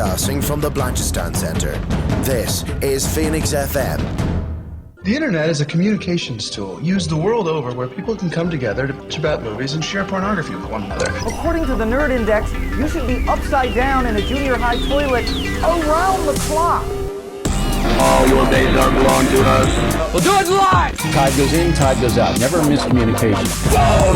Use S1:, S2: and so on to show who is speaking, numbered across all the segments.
S1: Broadcasting from the Blanchistan Centre. This is Phoenix FM.
S2: The internet is a communications tool used the world over where people can come together to bitch about movies and share pornography with one another.
S3: According to the Nerd Index, you should be upside down in a junior high toilet around the clock.
S4: All your days are belong to us.
S3: We'll do it live!
S5: Tide goes in, tide goes out. Never miscommunication.
S6: So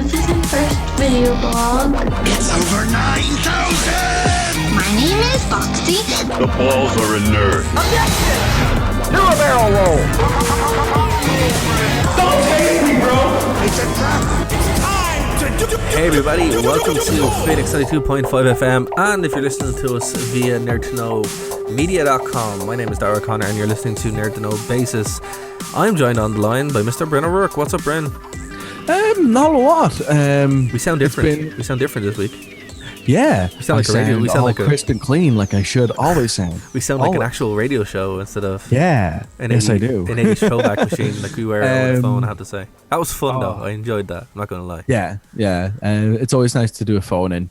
S6: this is my first video blog.
S1: It's over 9,000!
S6: My name is Foxy.
S4: The balls are inert.
S3: Objection! Do a barrel roll!
S4: Don't take me, bro!
S1: It's a trap! It's time to do.
S7: Hey everybody, welcome to Phoenix 92.5 FM, and if you're listening to us via nerdtoknowmedia.com, my name is Dara Connor and you're listening to Nerd to Know Basis. I'm joined on the line by Mr. Bryn O'Rourke. What's up, Bryn?
S5: Not a lot.
S7: We sound different. We sound different this week.
S5: Yeah,
S7: We sound like a radio. We sound like
S5: crisp and clean, like I should always sound.
S7: We sound like an actual radio show instead of
S5: Yeah. Yes, I do.
S7: an 80s throwback machine like we were on the phone. I have to say that was fun though. I enjoyed that. I'm not gonna lie.
S5: Yeah. It's always nice to do a phone in.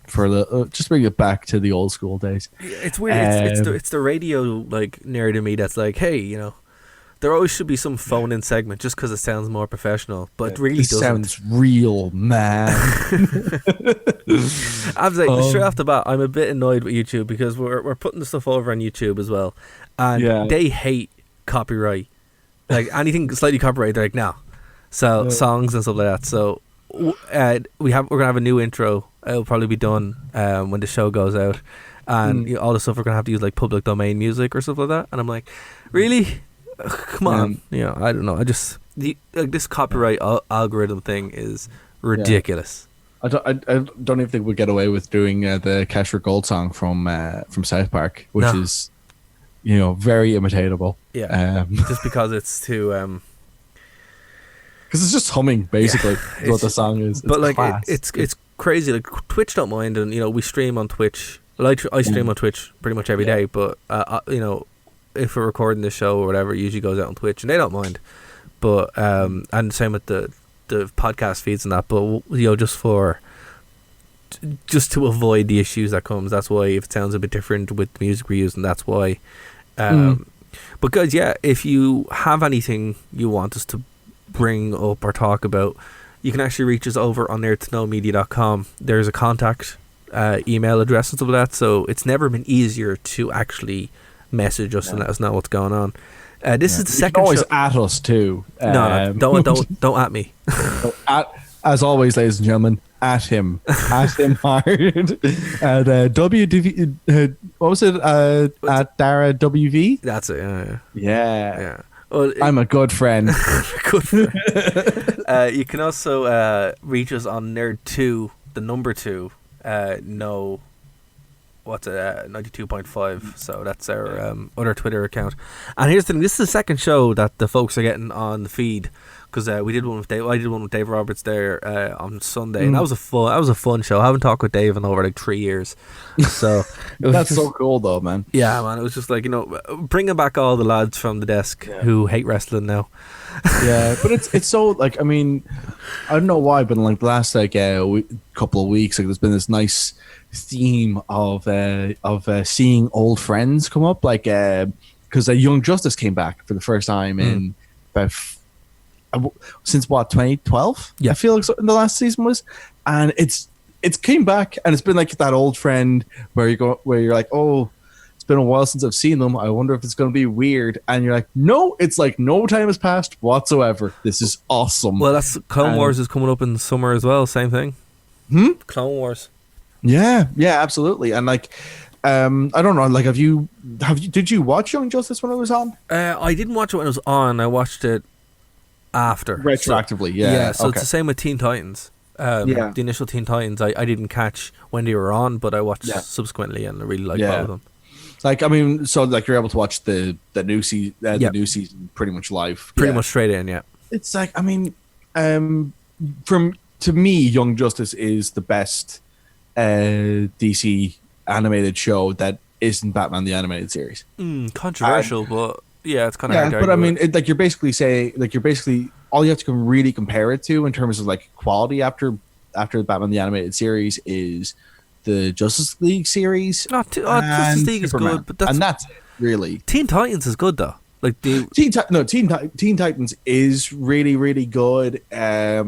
S5: For just bring it back to the old school days.
S7: It's weird. It's the radio like nerd in me that's like, hey, you know, there always should be some phone-in segment just because it sounds more professional, but it really doesn't.
S5: Sounds real, man.
S7: I was like, straight off the bat, I'm a bit annoyed with YouTube because we're putting the stuff over on YouTube as well, and they hate copyright. Like anything slightly copyrighted, they're like, no. So songs and stuff like that. So we're gonna have a new intro. It'll probably be done when the show goes out, and you know, all the stuff we're gonna have to use like public domain music or stuff like that. And I'm like, really? Come on, you know, I don't know. I just this copyright algorithm thing is ridiculous.
S5: I don't even think we'll get away with doing the Cash for Gold song from South Park, which is, you know, very imitatable.
S7: Yeah, just because it's too.
S5: Because it's just humming, basically. Is what the song is.
S7: But like, it's crazy. Like Twitch don't mind, and you know, we stream on Twitch. Well, I stream on Twitch pretty much every day, but you know, if we're recording the show or whatever, it usually goes out on Twitch, and they don't mind. But and same with the podcast feeds and that. But you know, just to avoid the issues that comes. That's why if it sounds a bit different with the music we're using, that's why. But guys, yeah, if you have anything you want us to bring up or talk about, you can actually reach us over on nerdtoknowmedia.com. There's a contact email address and stuff like that. So it's never been easier to actually message us and let us know what's going on. This is the second show.
S5: Always at us too.
S7: No, don't at me.
S5: As always, ladies and gentlemen, at him hard. At WDV, what was it? At Dara WV.
S7: That's it.
S5: Yeah.
S7: Well,
S5: I'm a good friend.
S7: Good friend. You can also reach us on Nerd2, the number 2. No. What's it? 92.5. So that's our other Twitter account. And here's the thing: this is the second show that the folks are getting on the feed, because we did one with Dave. I did one with Dave Roberts there on Sunday, and that was a fun show. I haven't talked with Dave in over like 3 years, so
S5: that's so cool though, man.
S7: Yeah, man. It was just like, you know, bringing back all the lads from the desk who hate wrestling now.
S5: Yeah, but it's so like, I mean, I don't know why, but in like the last like couple of weeks, like there's been this nice theme of seeing old friends come up, like because Young Justice came back for the first time in about since what, 2012? I feel like in the last season was, and it's came back, and it's been like that old friend where you're like, oh, it's been a while since I've seen them. I wonder if it's going to be weird, and you're like, no, it's like no time has passed whatsoever. This is awesome.
S7: Well, that's Clone Wars is coming up in the summer as well. Same thing. Clone Wars. Yeah,
S5: absolutely. And like, I don't know, like, did you watch Young Justice when it was on?
S7: I didn't watch it when it was on. I watched it after,
S5: retroactively.
S7: So it's the same with Teen Titans. The initial Teen Titans I didn't catch when they were on, but I watched subsequently, and I really liked all of them.
S5: Like, I mean, so like you're able to watch the new season, new season pretty much live,
S7: pretty much straight in. Yeah,
S5: it's like, I mean, to me, Young Justice is the best DC animated show that isn't Batman the Animated Series.
S7: Controversial, but yeah, it's kind of hard to
S5: but I mean, you're basically all you have to really compare it to in terms of like quality after Batman the Animated Series is the Justice League series.
S7: Justice League is
S5: Superman.
S7: good, but that's
S5: it, really.
S7: Teen Titans is good though. Like
S5: Teen Titans is really, really good. But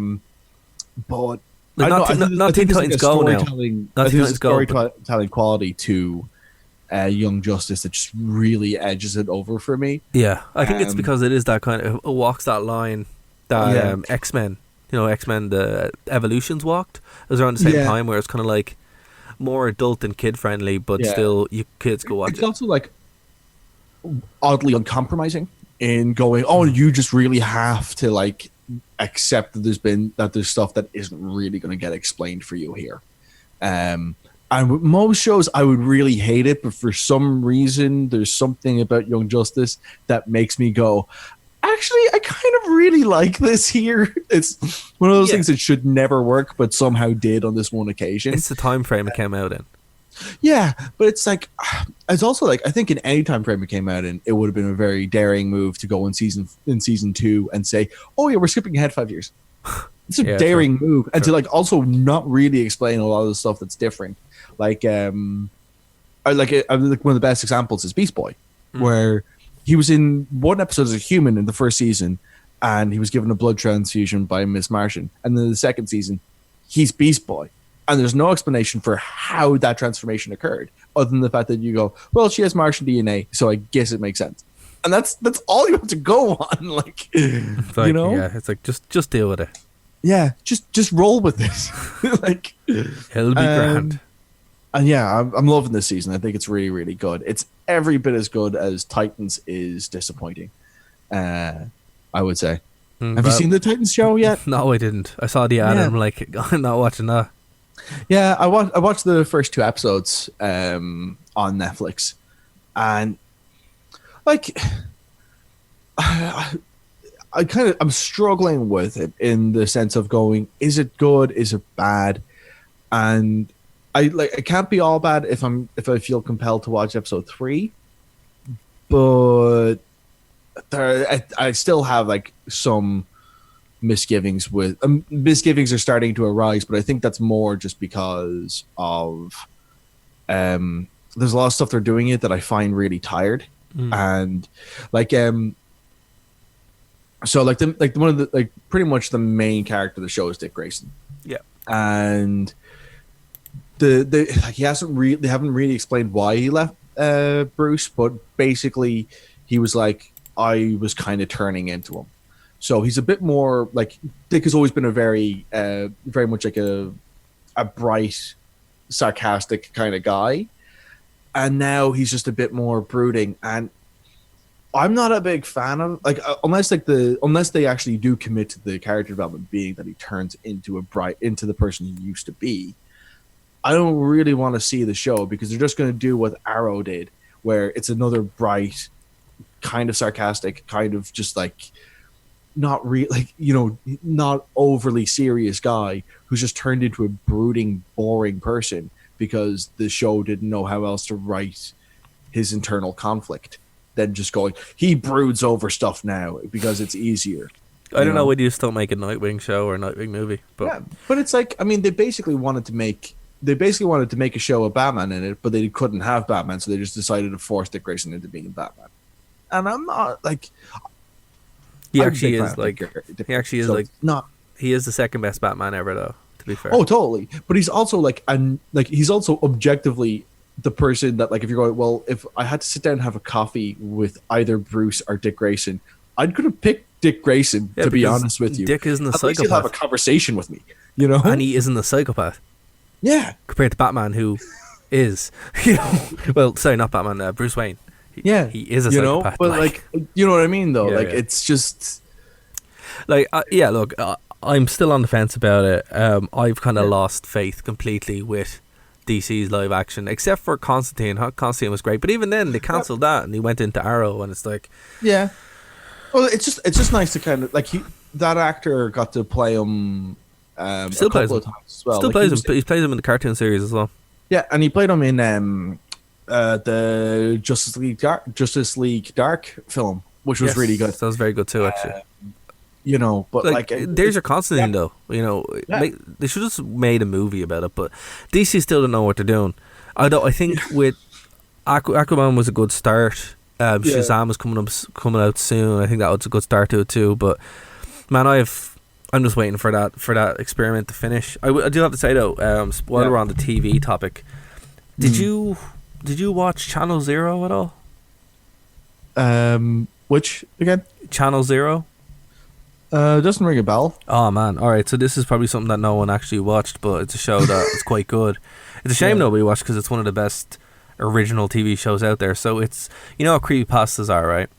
S7: not Teen Titans Go now.
S5: I think there's a storytelling quality to Young Justice that just really edges it over for me.
S7: Yeah, I think it's because it is that kind of, it walks that line that X-Men, X-Men the Evolutions walked. It was around the same time where it's kind of like more adult and kid friendly, but still you kids go watch it.
S5: It's also like oddly uncompromising in going, oh, you just really have to like accept that there's stuff that isn't really going to get explained for you here. And with most shows, I would really hate it, but for some reason, there's something about Young Justice that makes me go, actually, I kind of really like this here. It's one of those things that should never work, but somehow did on this one occasion.
S7: It's the time frame it came out in.
S5: Yeah, but it's like, it's also like, I think in any time frame it came out in, it would have been a very daring move to go in season 2 and say, oh yeah, we're skipping ahead 5 years. It's a daring move, and to like also not really explain a lot of the stuff that's different. Like, one of the best examples is Beast Boy, where he was in one episode as a human in the first season, and he was given a blood transfusion by Miss Martian, and then the second season, he's Beast Boy. And there's no explanation for how that transformation occurred, other than the fact that you go, well, she has Martian DNA, so I guess it makes sense. And that's all you have to go on. Like,
S7: yeah, it's like just deal with it.
S5: Yeah, just roll with this. Like,
S7: it'll be grand.
S5: And yeah, I'm loving this season. I think it's really, really good. It's every bit as good as Titans is disappointing. I would say. Have you seen the Titans show yet?
S7: No, I didn't. I saw the ad and I'm like, I'm not watching that.
S5: Yeah, I watched the first 2 episodes on Netflix, and like I'm struggling with it in the sense of going, is it good? Is it bad? And it can't be all bad if I feel compelled to watch episode 3, but I still have like some misgivings are starting to arise, but I think that's more just because of there's a lot of stuff they're doing it that I find really tired, and like so like one of the like pretty much the main character of the show is Dick Grayson.
S7: Yeah,
S5: and they haven't really explained why he left Bruce, but basically he was like, I was kind of turning into him. So he's a bit more like Dick has always been a very much like a bright, sarcastic kind of guy, and now he's just a bit more brooding. And I'm not a big fan of unless they actually do commit to the character development being that he turns into the person he used to be. I don't really want to see the show because they're just going to do what Arrow did, where it's another bright, kind of sarcastic, kind of just like. Not not overly serious guy who's just turned into a brooding, boring person because the show didn't know how else to write his internal conflict. Then just going, he broods over stuff now because it's easier.
S7: I don't know whether you still make a Nightwing show or a Nightwing movie, but
S5: yeah, but it's like, I mean, they basically wanted to make a show of Batman in it, but they couldn't have Batman, so they just decided to force Dick Grayson into being Batman. And I'm not like.
S7: He actually is the second best Batman ever, though, to be fair.
S5: Oh, totally. But he's also he's also objectively the person that, like, if you're going, well, if I had to sit down and have a coffee with either Bruce or Dick Grayson, I'd could have picked Dick Grayson, to be honest with you.
S7: Dick isn't a psychopath.
S5: At least he'll have a conversation with me,
S7: And he isn't a psychopath.
S5: Yeah.
S7: Compared to Batman, who is, well, sorry, not Batman, Bruce Wayne. He is a psychopath.
S5: But like, you know what I mean, though.
S7: Yeah,
S5: it's just
S7: like, look, I'm still on the fence about it. I've kind of lost faith completely with DC's live action, except for Constantine. Constantine was great, but even then they cancelled that and he went into Arrow, and it's like,
S5: yeah. Well, it's just nice to kind of like that actor got to play him.
S7: Still plays him.
S5: Times as well.
S7: Still plays him. He plays him in the cartoon series as well.
S5: Yeah, and he played him in the Justice League Dark film, which was really good.
S7: That was very good too, actually.
S5: you know. But
S7: there's your Constantine though. You know, they should have just made a movie about it. But DC still don't know what they're doing. Although I think with Aquaman was a good start. Shazam is coming out soon. I think that was a good start to it too. But man, I'm just waiting for that experiment to finish. I do have to say though, while we're on the TV topic, did you watch Channel Zero at all?
S5: Which again?
S7: Channel Zero.
S5: Doesn't ring a bell.
S7: Oh man! All right, so this is probably something that no one actually watched, but it's a show that is quite good. It's a shame nobody watched because it's one of the best original TV shows out there. So it's, you know what creepypastas are, right?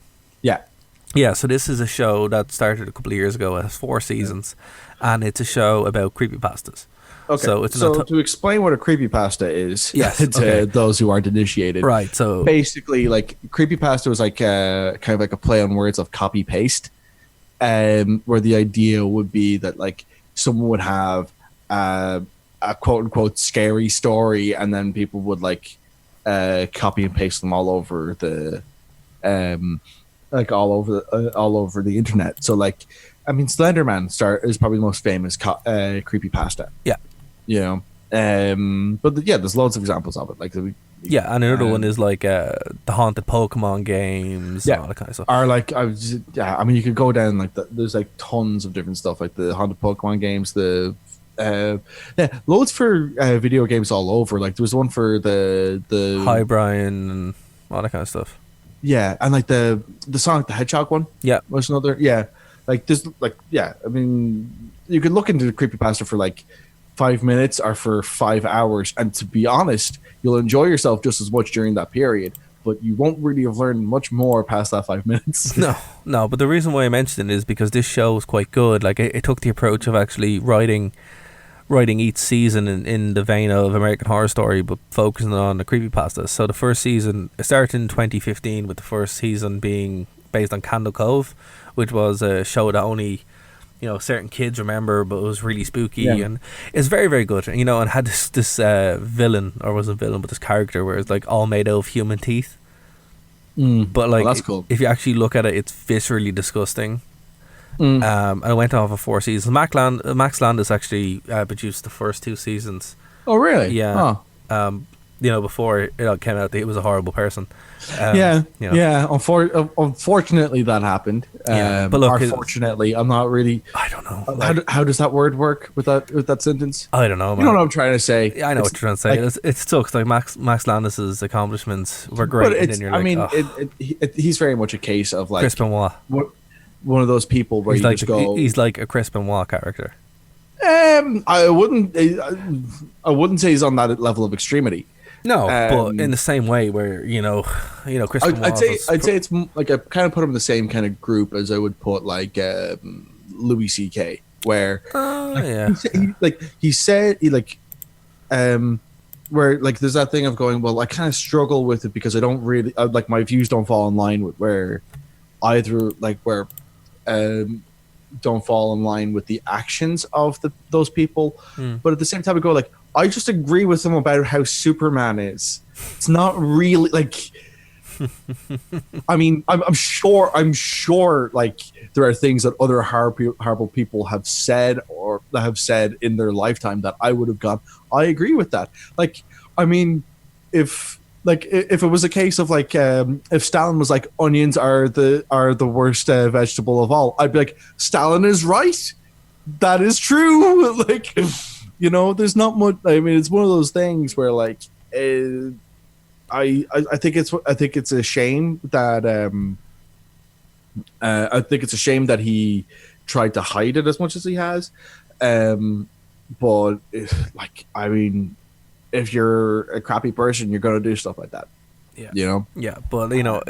S7: Yeah, so this is a show that started a couple of years ago. It has 4 seasons, and it's a show about creepypastas.
S5: Okay, so to explain what a creepypasta is, to those who aren't initiated,
S7: right? So
S5: basically, like creepypasta was like kind of like a play on words of copy paste, where the idea would be that like someone would have a quote unquote scary story, and then people would like copy and paste them all over the all over the internet. So like, I mean, Slenderman is probably the most famous creepypasta.
S7: Yeah,
S5: you know, but there's loads of examples of it. Like,
S7: and another one is like the haunted Pokemon games, and all that kind of stuff.
S5: Or like, I mean, you could go down like there's like tons of different stuff, like the haunted Pokemon games, loads for video games all over. Like there was one for the
S7: Hi Brian and all that kind of stuff.
S5: Yeah, and like the Sonic the Hedgehog one.
S7: Yeah,
S5: was another. Yeah, like this. Like I mean, you could look into the creepypasta for like 5 minutes or for 5 hours, and to be honest, you'll enjoy yourself just as much during that period. But you won't really have learned much more past that 5 minutes.
S7: No. But the reason why I mentioned it is because this show is quite good. Like it took the approach of actually writing each season in the vein of American Horror Story, but focusing on the creepypastas. So the first season, it started in 2015 with the first season being based on Candle Cove, which was a show that only, you know, certain kids remember, but it was really spooky, and it's very, very good. You know, and had this villain, or wasn't villain, but this character where it's like all made out of human teeth. But like,
S5: that's cool.
S7: If you actually look at it, it's viscerally disgusting. And it went on for 4 seasons. Max Landis actually produced the first 2 seasons.
S5: Oh, really?
S7: Yeah. You know, before it came out, he was a horrible person.
S5: Unfortunately, that happened.
S7: But look,
S5: unfortunately, I'm not really.
S7: I don't know.
S5: How does that word work with that sentence?
S7: I don't know, man.
S5: You know what I'm trying to say?
S7: Yeah, I know what you're trying to say. Like, it sucks. Like Max Landis's accomplishments were great.
S5: He's very much a case of like
S7: Chris Benoit.
S5: One of those people where
S7: he's like a Chris Benoit character.
S5: I wouldn't say he's on that level of extremity.
S7: No, but in the same way where you know, Chris Benoit.
S5: I'd say it's like I kind of put him in the same kind of group as I would put like Louis C.K. where where like there's that thing of going, well, I kind of struggle with it because I don't really like my views don't fall in line with where don't fall in line with the actions of those people, but at the same time I go like, I just agree with them about how Superman is. It's not really like I mean, I'm sure like there are things that other horrible people have said or that have said in their lifetime that I would have gone, I agree with that. Like, I mean, if it was a case of like if Stalin was like onions are the worst vegetable of all, I'd be like, Stalin is right. That is true. Like, you know, there's not much. I mean, it's one of those things where like I think it's a shame that I think it's a shame that he tried to hide it as much as he has. But I mean, if you're a crappy person, you're going to do stuff like that.
S7: Yeah.
S5: You know?
S7: Yeah, but, you know,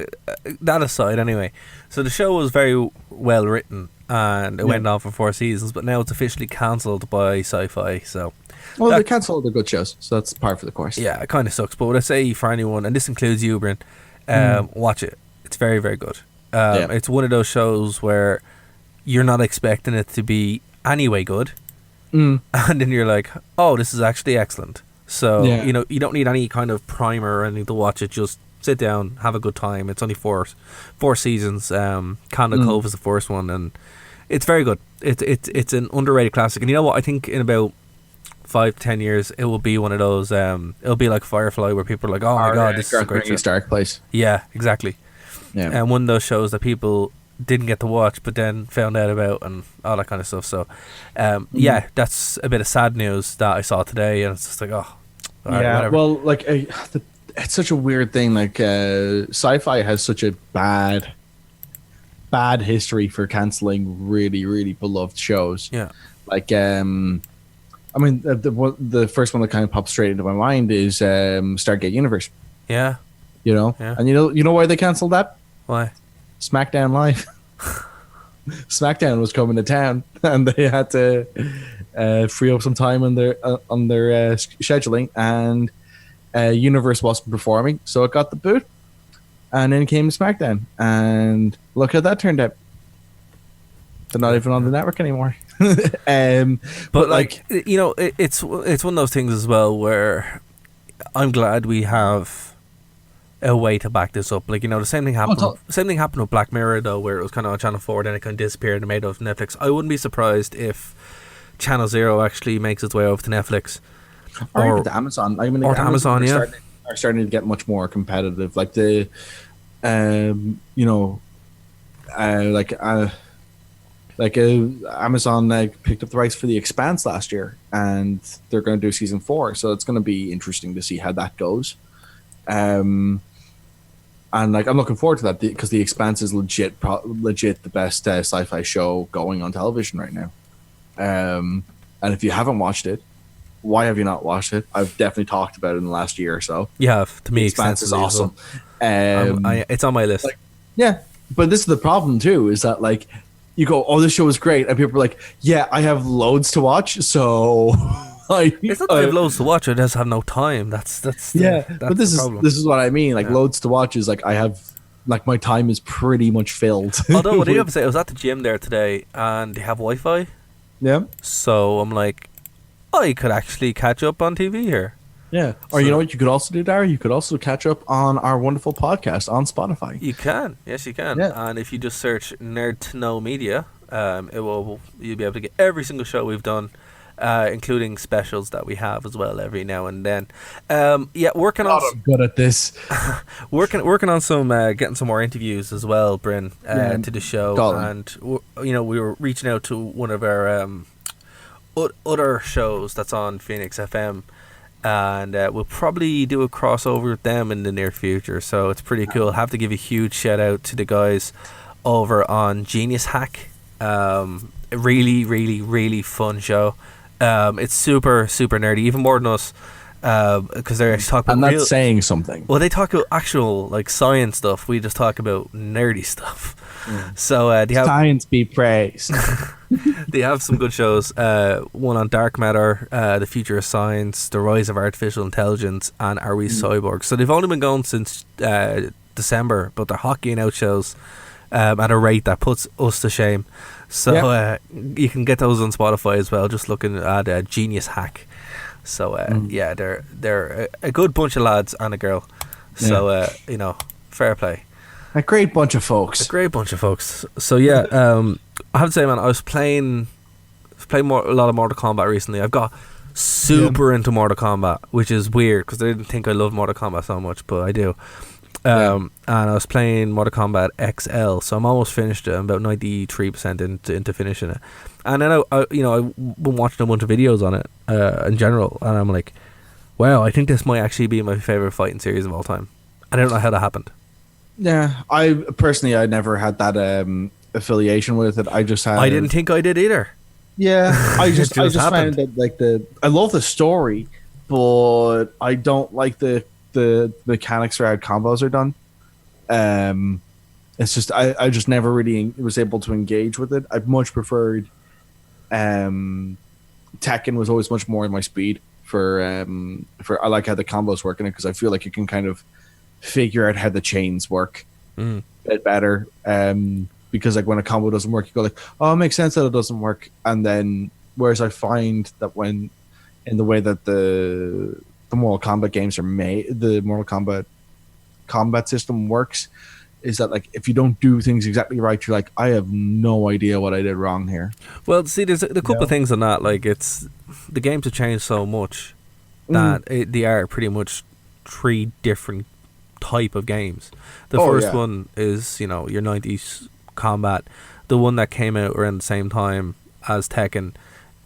S7: that aside, anyway. So the show was very well written, and it went on for 4 seasons, but now it's officially cancelled by Sci-Fi, so...
S5: Well, they cancel the good shows, so that's par for the course.
S7: Yeah, it kind of sucks, but what I say for anyone, and this includes you, Bryn, watch it. It's very, very good. It's one of those shows where you're not expecting it to be anyway good, and then you're like, oh, this is actually excellent. So, you know, you don't need any kind of primer or anything to watch it. Just sit down, have a good time. It's only four seasons. Candle Cove is the first one, and It's very good. It's an underrated classic, and you know what? I think in about 5-10 years, it will be one of those. It'll be like Firefly, where people are like, "Oh my god, this is a great show."
S5: Dark Place.
S7: Yeah, exactly.
S5: Yeah,
S7: and one of those shows that people didn't get to watch, but then found out about, and all that kind of stuff. So, yeah, that's a bit of sad news that I saw today, and it's just like, oh, all right, whatever.
S5: Well, like it's such a weird thing. Like, sci-fi has such a bad history for canceling really, really beloved shows.
S7: Yeah,
S5: like I mean, the first one that kind of pops straight into my mind is Stargate Universe.
S7: Yeah,
S5: and you know why they canceled that?
S7: Why?
S5: SmackDown Live. SmackDown was coming to town, and they had to free up some time on their scheduling, and Universe wasn't performing, so it got the boot, and then came SmackDown, and look how that turned out. They're not even on the network anymore.
S7: But like it's one of those things as well where I'm glad we have a way to back this up. Like, the same thing happened. Same thing happened with Black Mirror, though, where it was kind of on Channel 4, then it kind of disappeared and made it off Netflix. I wouldn't be surprised if Channel Zero actually makes its way over to Netflix,
S5: or to Amazon. I mean,
S7: or to Amazon,
S5: are starting to get much more competitive. Like the, Amazon picked up the rights for The Expanse last year, and they're going to do season 4. So it's going to be interesting to see how that goes. And I'm looking forward to that because The Expanse is legit the best sci-fi show going on television right now. And if you haven't watched it, why have you not watched it? I've definitely talked about it in the last year or so.
S7: Yeah, to me,
S5: The Expanse is awesome.
S7: It's on my list.
S5: But this is the problem too, is that you go, oh, this show is great, and people are like, yeah, I have loads to watch, so
S7: it's not that I have loads to watch, I just have no time. That's but
S5: this is what I mean. Loads to watch is I have my time is pretty much filled.
S7: Although I did have to say, I was at the gym there today, and they have Wi-Fi.
S5: Yeah.
S7: So I'm like, I could actually catch up on TV here.
S5: Yeah. Or you know what you could also do, Dara? You could also catch up on our wonderful podcast on Spotify.
S7: You can. Yes, you can. Yeah. And if you just search Nerd to Know Media, you'll be able to get every single show we've done, including specials that we have as well every now and then. Working on.
S5: I'm good at this.
S7: working on some getting some more interviews as well, Bryn, to the show. And we were reaching out to one of our other shows that's on Phoenix FM. And we'll probably do a crossover with them in the near future, so it's pretty cool. Have to give a huge shout out to the guys over on Genius Hack. A really, really, really fun show. It's super, super nerdy, even more than us, because they're actually talking about.
S5: I'm not saying something.
S7: Well, they talk about actual science stuff. We just talk about nerdy stuff. So they have
S5: science be praised.
S7: They have some good shows. One on dark matter, the future of science, the rise of artificial intelligence, and are we cyborgs? So they've only been going since December, but they're hockeying out shows at a rate that puts us to shame. So you can get those on Spotify as well, just looking at Genius Hack. So they're a good bunch of lads and a girl. So fair play.
S5: A great bunch of folks.
S7: So I have to say, man, I was playing a lot of Mortal Kombat recently. I've got super into Mortal Kombat, which is weird because I didn't think I loved Mortal Kombat so much, but I do. And I was playing Mortal Kombat XL, so I'm almost finished it. I'm about 93% into finishing it. And then I've been watching a bunch of videos on it in general, and I'm like, wow, I think this might actually be my favorite fighting series of all time. I don't know how that happened.
S5: Yeah, I never had that affiliation with it. I
S7: didn't think I did either.
S5: Yeah, I just find that I love the story, but I don't like the mechanics or how combos are done. It's just I just never really was able to engage with it. I've much preferred Tekken was always much more in my speed for I like how the combos work in it because I feel like you can kind of figure out how the chains work a bit better. Because when a combo doesn't work, you go oh, it makes sense that it doesn't work. And then whereas I find that when in the way that the Mortal Kombat games are made, the Mortal Kombat combat system works, is that like if you don't do things exactly right, you're like, I have no idea what I did wrong here.
S7: Well, see, there's a couple of things on that. Like, it's the games have changed so much that they are pretty much 3 different type of games. The first one is, you know, your 90s combat. The one that came out around the same time as Tekken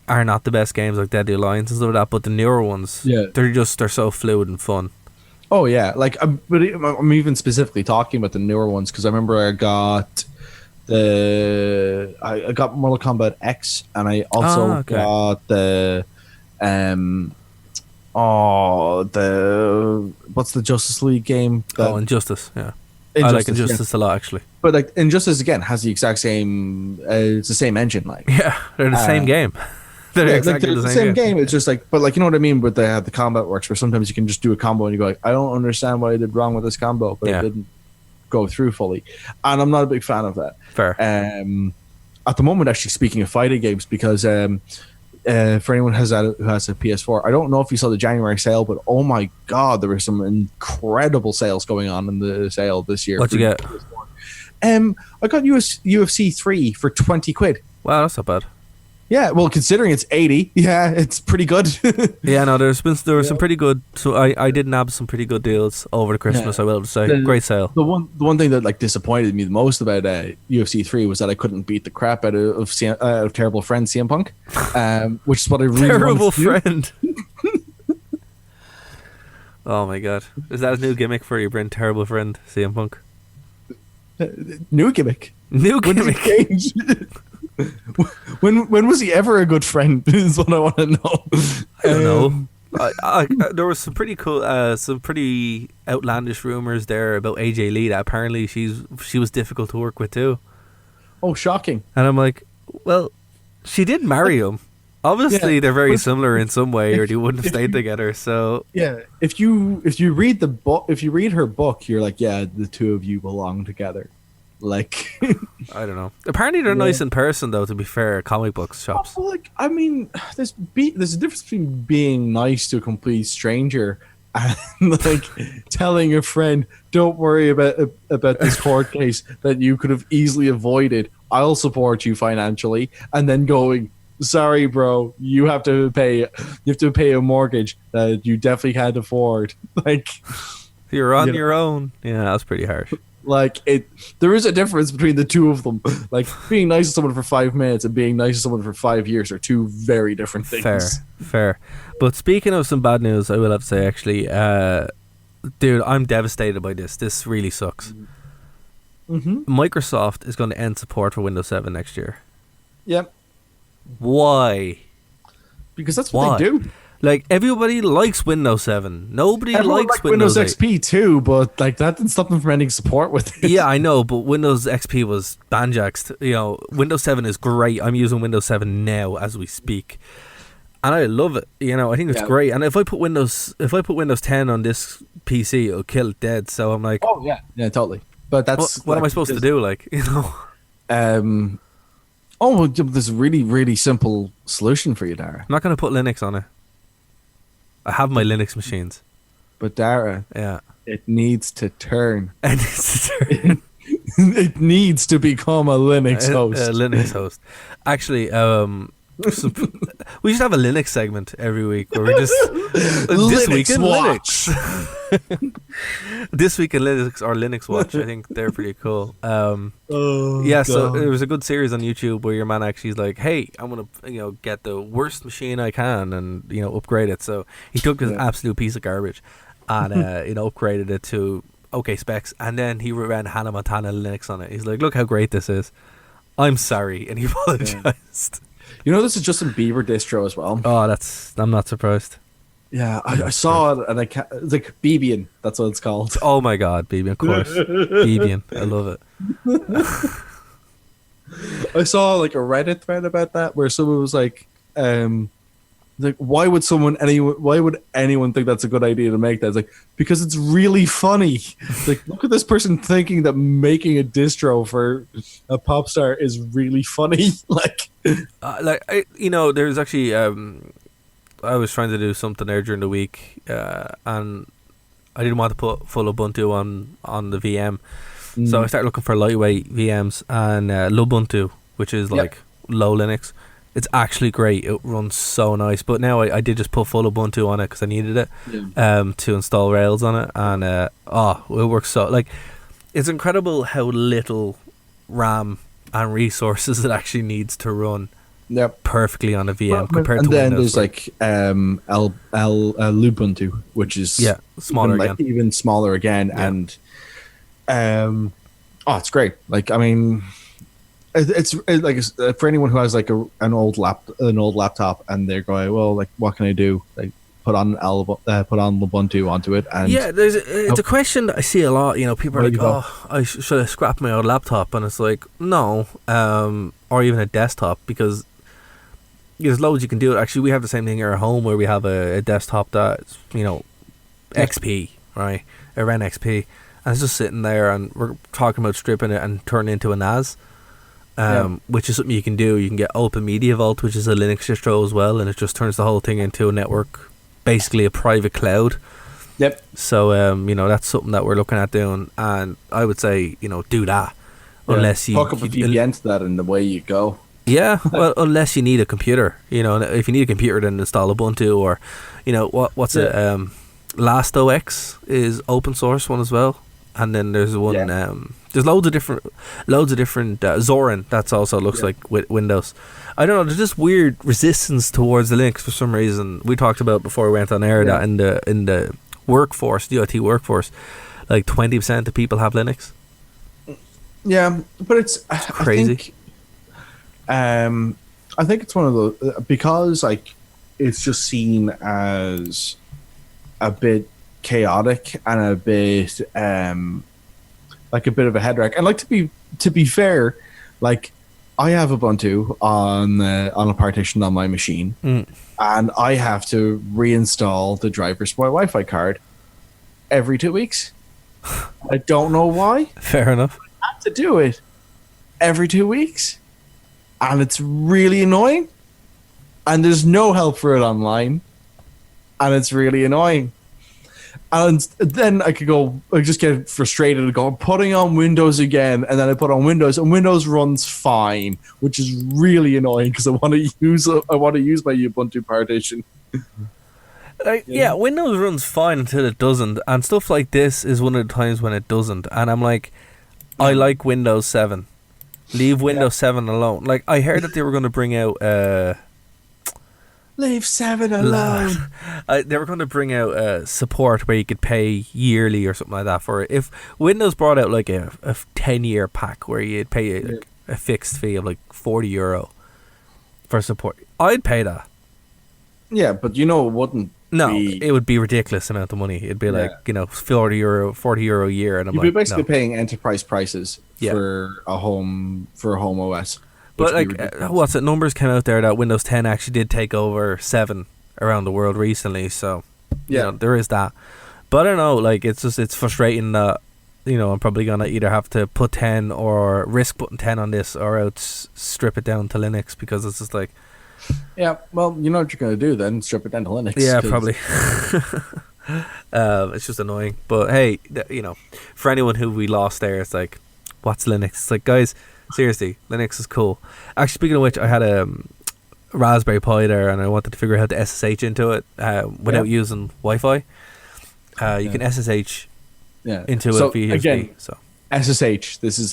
S7: are not the best games, like Deadly Alliance and stuff like that, but the newer ones, they're so fluid and fun.
S5: Oh yeah, like but I'm even specifically talking about the newer ones because I remember I got I got Mortal Kombat X, and I also got the what's the Justice League game?
S7: Injustice, yeah. I like Injustice a lot, actually.
S5: But like Injustice again has the exact same. It's the same engine, like
S7: they're the same game. They're exactly
S5: the same game. It's just like, but like, you know what I mean? But they have the combat works where sometimes you can just do a combo and you go like, I don't understand what I did wrong with this combo, but it didn't go through fully, and I'm not a big fan of that.
S7: Fair.
S5: At the moment, actually, speaking of fighting games, because for anyone who has a PS4, I don't know if you saw the January sale, but oh my god, there were some incredible sales going on in the sale this year.
S7: What'd you get?
S5: I got UFC 3 for 20 quid.
S7: Wow, that's not bad.
S5: Yeah, well, considering it's 80, yeah, it's pretty good.
S7: Yeah, no, there were some pretty good. So I did nab some pretty good deals over the Christmas. I will have to say, great sale.
S5: The one thing that like disappointed me the most about UFC 3 was that I couldn't beat the crap out of terrible friend CM Punk, which is what I really
S7: terrible
S5: friend.
S7: Oh my god, is that a new gimmick for you, Brent? Terrible friend CM Punk.
S5: New gimmick.
S7: New gimmick.
S5: When was he ever a good friend? Is what I want to know.
S7: I don't know. I there was some pretty cool, some pretty outlandish rumors there about AJ Lee that apparently she was difficult to work with too.
S5: Oh, shocking!
S7: And I'm like, well, she did marry him. Obviously, they're very similar in some way, or they wouldn't have stayed together. So
S5: yeah, if you read the book, if you read her book, you're like, yeah, the two of you belong together. Like,
S7: I don't know. Apparently, they're nice in person, though. To be fair, comic books shops.
S5: Oh, like, I mean, there's a difference between being nice to a complete stranger and like telling a friend, "Don't worry about this court case that you could have easily avoided. I'll support you financially," and then going, "Sorry, bro, you have to pay a mortgage that you definitely can't afford." Like,
S7: you're on your own. Yeah, that's pretty harsh.
S5: Like, there is a difference between the two of them. Like, being nice to someone for 5 minutes and being nice to someone for 5 years are two very different things.
S7: Fair. But speaking of some bad news, I will have to say, actually, dude, I'm devastated by this. This really sucks. Mm-hmm. Microsoft is going to end support for Windows 7 next year.
S5: Yep.
S7: Why?
S5: Because that's what they do.
S7: Like, everybody likes Windows 7. Everyone likes
S5: Windows XP too, but like that didn't stop them from ending support with it.
S7: Yeah, I know, but Windows XP was banjaxed. You know, Windows 7 is great. I'm using Windows 7 now as we speak, and I love it. You know, I think it's great. And if I put Windows 10 on this PC, it'll kill it dead. So I'm like,
S5: oh yeah, totally. But that's
S7: what am I supposed to do? Like, you know,
S5: oh, there's a really, really simple solution for you, Dara.
S7: I'm not going to put Linux on it. I have my Linux machines.
S5: But Dara, it needs to turn. It needs to become a Linux host.
S7: A Linux host. Actually, we should have a Linux segment every week where we just this week in Linux. This week in Linux or Linux Watch. I think they're pretty cool. So there was a good series on YouTube where your man actually is like, "Hey, I'm gonna get the worst machine I can and upgrade it." So he took this absolute piece of garbage and upgraded it to okay specs, and then he ran Hannah Montana Linux on it. He's like, "Look how great this is. I'm sorry," and he apologized.
S5: This is Justin Bieber distro as well.
S7: Oh, I'm not surprised.
S5: Yeah, I saw it and it's like Bebian. That's what it's called.
S7: Oh my god, Bebian, of course. Bebian, I love it.
S5: I saw like a Reddit thread about that where someone was like, why would anyone think that's a good idea to make that? It's like, because it's really funny. Like, look at this person thinking that making a distro for a pop star is really funny.
S7: There's actually I was trying to do something there during the week, and I didn't want to put full Ubuntu on the VM, So I started looking for lightweight VMs, and Lubuntu, which is like low Linux. It's actually great. It runs so nice. But now I did just put full Ubuntu on it because I needed it to install Rails on it, and it works so like it's incredible how little RAM and resources it actually needs to run perfectly on a VM compared to Windows.
S5: And then there's like Lubuntu, which is
S7: smaller
S5: even smaller again, and it's great. Like, I mean, it's like for anyone who has like an old laptop and they're going, well, like, what can I do? Like, put on Lubuntu onto it, and
S7: it's a question that I see a lot. You know, people are like, I should have scrapped my old laptop, and it's like, no, or even a desktop, because there's loads you can do. Actually, we have the same thing here at home where we have a desktop that's, you know, XP, right? A Ren XP, and it's just sitting there, and we're talking about stripping it and turning it into a NAS. Which is something you can do. You can get Open Media Vault, which is a Linux distro as well, and it just turns the whole thing into a network, basically a private cloud.
S5: Yep.
S7: So you know, that's something that we're looking at doing, and I would say, you know, do that unless you
S5: hook up a VPN to that, and away you go.
S7: Yeah, well, unless you need a computer, you know. If you need a computer, then install Ubuntu, or, you know, what's it? LastOX is open source one as well, and then there's one. There's loads of different Zorin. That's also looks like with Windows. I don't know. There's just weird resistance towards the Linux for some reason. We talked about before we went on air that in the workforce, the IT workforce, like 20% of people have Linux.
S5: Yeah, but it's
S7: crazy.
S5: I think it's one of those because like it's just seen as a bit chaotic and a bit like a bit of a head wreck. And like to be fair, like I have Ubuntu on a partition on my machine, and I have to reinstall the drivers for my Wi-Fi card every 2 weeks. I don't know why.
S7: Fair enough.
S5: I have to do it every 2 weeks, and it's really annoying. And there's no help for it online, and it's really annoying. And then I just get frustrated and go, I'm putting on Windows again, and then I put on Windows, and Windows runs fine, which is really annoying because I want to use my Ubuntu partition.
S7: Windows runs fine until it doesn't, and stuff like this is one of the times when it doesn't. And I'm like, I like Windows 7. Leave Windows 7 alone. Like, I heard that they were going to bring out
S5: leave 7 alone.
S7: They were going to bring out support where you could pay yearly or something like that for it. If Windows brought out like a 10-year pack where you'd pay a fixed fee of like €40 for support, I'd pay that.
S5: Yeah, but you know it wouldn't.
S7: No, it would be a ridiculous amount of money. It'd be like, you know, €40 a year, and
S5: you'd be basically paying enterprise prices for a home OS.
S7: But like, what's it? Numbers came out there that Windows 10 actually did take over 7 around the world recently. So, you know, there is that. But I don't know. Like, it's frustrating that, you know, I'm probably gonna either have to put 10 or risk putting 10 on this, or else strip it down to Linux, because it's just like.
S5: Yeah, well, you know what you're gonna do then? Strip it down to Linux.
S7: Yeah, probably. It's just annoying. But hey, you know, for anyone who we lost there, it's like, what's Linux? It's like, guys. Seriously, Linux is cool. Actually, speaking of which, I had a Raspberry Pi there, and I wanted to figure out how to SSH into it without using Wi-Fi. You can SSH into it via USB.
S5: Again, SSH. This is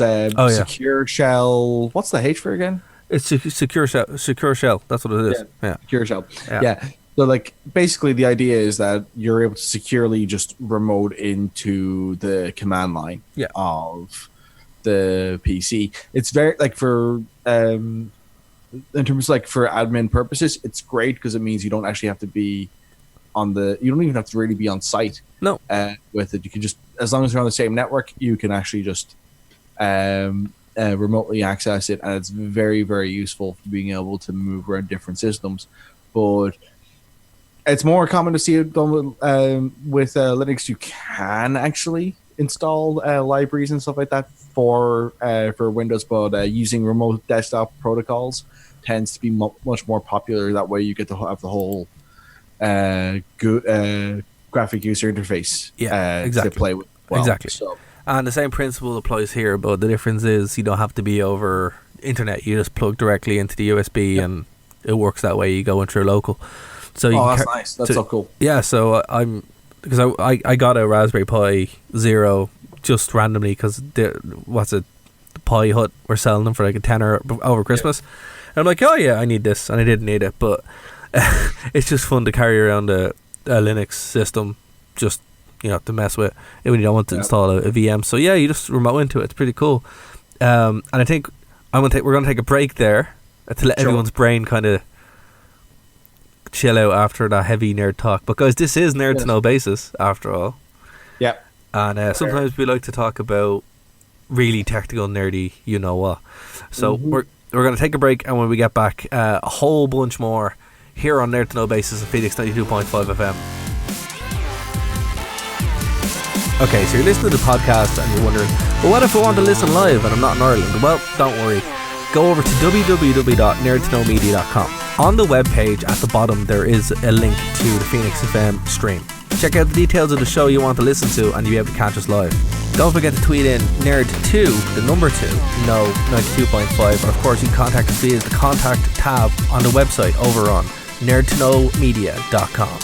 S5: secure shell. What's the H for again?
S7: It's secure shell. Secure shell. That's what it is. Yeah.
S5: Secure shell. Yeah. So, like, basically, the idea is that you're able to securely just remote into the command line of the PC. It's very like for in terms of like for admin purposes, it's great because it means you don't actually have to be you don't even have to really be on site.
S7: No,
S5: with it, you can just, as long as you're on the same network, you can actually just remotely access it, and it's very, very useful for being able to move around different systems. But it's more common to see it done with Linux. You can actually install libraries and stuff like that for Windows, but using remote desktop protocols tends to be much more popular. That way you get to have the whole graphic user interface
S7: exactly.
S5: to play with. Well. Exactly. So
S7: And the same principle applies here, but the difference is you don't have to be over internet. You just plug directly into the USB, and it works that way. You go in through local. So you
S5: that's nice. That's so cool.
S7: Yeah, so because I got a Raspberry Pi Zero just randomly because the Pi Hut were selling them for like a tenner over Christmas. And I'm like, oh yeah, I need this, and I didn't need it, but it's just fun to carry around a Linux system, just to mess with it when you don't want to install a VM. So yeah, you just remote into it. It's pretty cool. And I think we're gonna take a break there to let everyone's brain kind of chill out after that heavy nerd talk. But guys, this is Nerd to Know Basis after all. Yeah. And sometimes we like to talk about really technical, nerdy, you know what. So we're gonna take a break, and when we get back, a whole bunch more here on Nerd to Know Basis of Phoenix 92.5 FM. Okay, so you're listening to the podcast and you're wondering, well, what if I want to listen live and I'm not in Ireland? Well, don't worry. Go over to www.nerdtoknowmedia.com. On the webpage at the bottom, there is a link to the Phoenix FM stream. Check out the details of the show you want to listen to, and you'll be able to catch us live. Don't forget to tweet in nerd2, the number 2, no 92.5, or of course you can contact us via the contact tab on the website over on nerdtoknowmedia.com.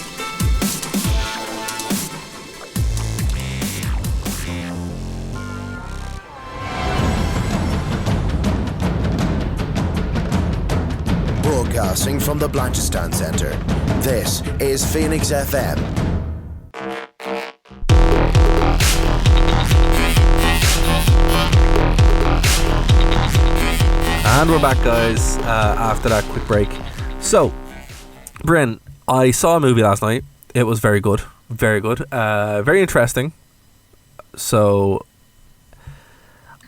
S1: Broadcasting from the Blanchistan Centre, this is Phoenix FM.
S7: And we're back, guys, after that quick break. So, Bryn, I saw a movie last night. It was very good. Very good. Very interesting. So,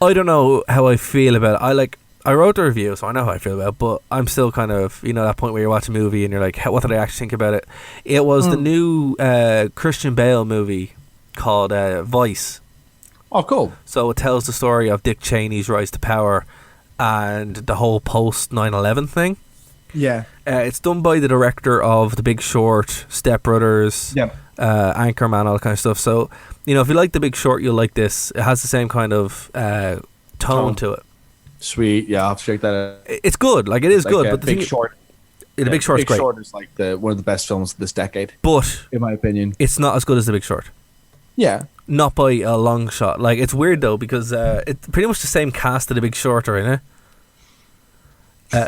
S7: I don't know how I feel about it. I wrote the review, so I know how I feel about it, but I'm still kind of, that point where you watch a movie and you're like, what did I actually think about it? It was the new Christian Bale movie called Vice.
S5: Oh, cool.
S7: So it tells the story of Dick Cheney's rise to power and the whole post 9/11 thing.
S5: Yeah.
S7: It's done by the director of The Big Short, Step Brothers, Anchorman, all that kind of stuff. So, if you like The Big Short, you'll like this. It has the same kind of tone to it.
S5: Sweet, yeah, I'll have to check that out.
S7: It's good, it is good. But the
S5: Big Short.
S7: The Big Short's great.
S5: Big Short is like one of the best films of this decade.
S7: But,
S5: in my opinion,
S7: it's not as good as The Big Short.
S5: Yeah.
S7: Not by a long shot. It's weird though, because it's pretty much the same cast of The Big Short are in it.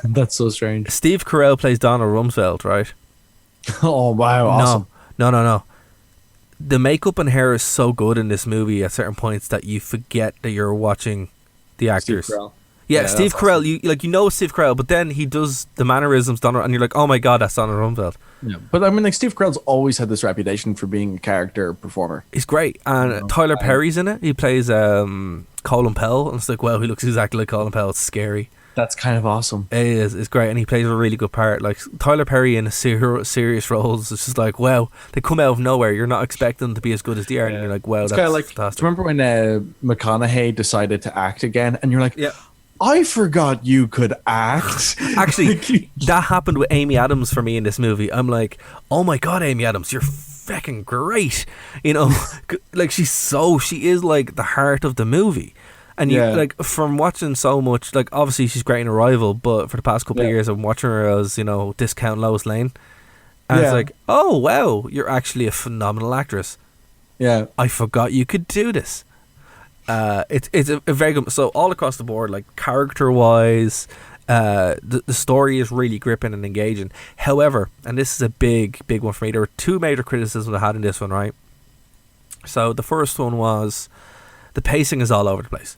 S5: That's so strange.
S7: Steve Carell plays Donald Rumsfeld, right?
S5: Oh, wow, awesome.
S7: No. The makeup and hair is so good in this movie at certain points that you forget that you're watching the actors.
S5: Steve Carell.
S7: Yeah, Steve Carell. Awesome. Steve Carell, but then he does the mannerisms, Donald, and you're like, oh my god, that's Donald Rumsfeld.
S5: Yeah, but Steve Carell's always had this reputation for being a character performer.
S7: He's great, and Tyler Perry's in it. He plays Colin Powell, and it's like, wow, he looks exactly like Colin Powell. It's scary.
S5: That's kind of awesome.
S7: It is. It's great, and he plays a really good part. Tyler Perry in serious roles, it's just like, wow, they come out of nowhere. You're not expecting them to be as good as they are, and you're like, wow, that's fantastic.
S5: Do you remember when McConaughey decided to act again, and you're like, yeah, I forgot you could act.
S7: Actually, that happened with Amy Adams for me in this movie. I'm like, oh my god, Amy Adams, you're fucking great. She is like the heart of the movie. And you from watching so much, obviously she's great in Arrival, but for the past couple of years I'm watching her as, Discount Lois Lane. And it's like, oh wow, you're actually a phenomenal actress.
S5: Yeah.
S7: I forgot you could do this. It's a very good, so all across the board, character wise, the story is really gripping and engaging. However, and this is a big one for me, there were two major criticisms I had in this one, right? So the first one was the pacing is all over the place.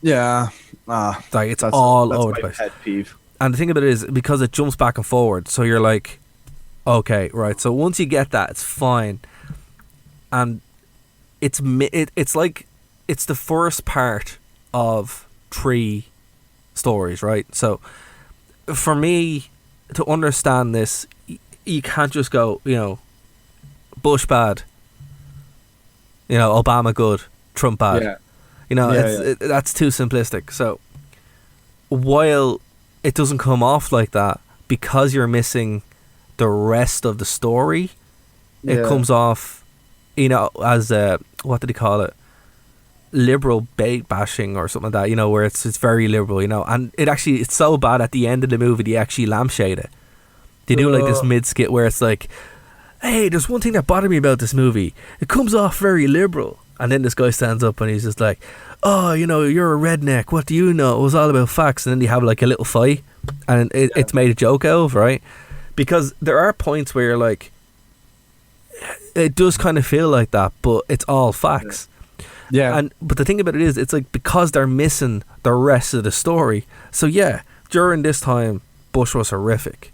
S5: Yeah.
S7: It's all over the place.
S5: Pet peeve.
S7: And the thing about it is, because it jumps back and forward, so you're like, okay, right, so once you get that, it's fine. And it's the first part of 3 stories, right? So for me to understand this, you can't just go, Bush bad, Obama good, Trump bad. That's too simplistic. So while it doesn't come off like that, because you're missing the rest of the story, it comes off, as what did he call it? liberal bait bashing or something like that, you know, where it's very liberal, you know, and it's so bad at the end of the movie they actually lampshade it. They do like this mid skit where it's like, hey, there's one thing that bothered me about this movie. It comes off very liberal. And then this guy stands up and he's just like, oh, you know, you're a redneck. What do you know? It was all about facts. And then they have like a little fight. And it's made a joke out of, right? Because there are points where you're like, it does kind of feel like that, but it's all facts.
S5: Yeah.
S7: But the thing about it is, it's like because they're missing the rest of the story. So yeah, during this time, Bush was horrific.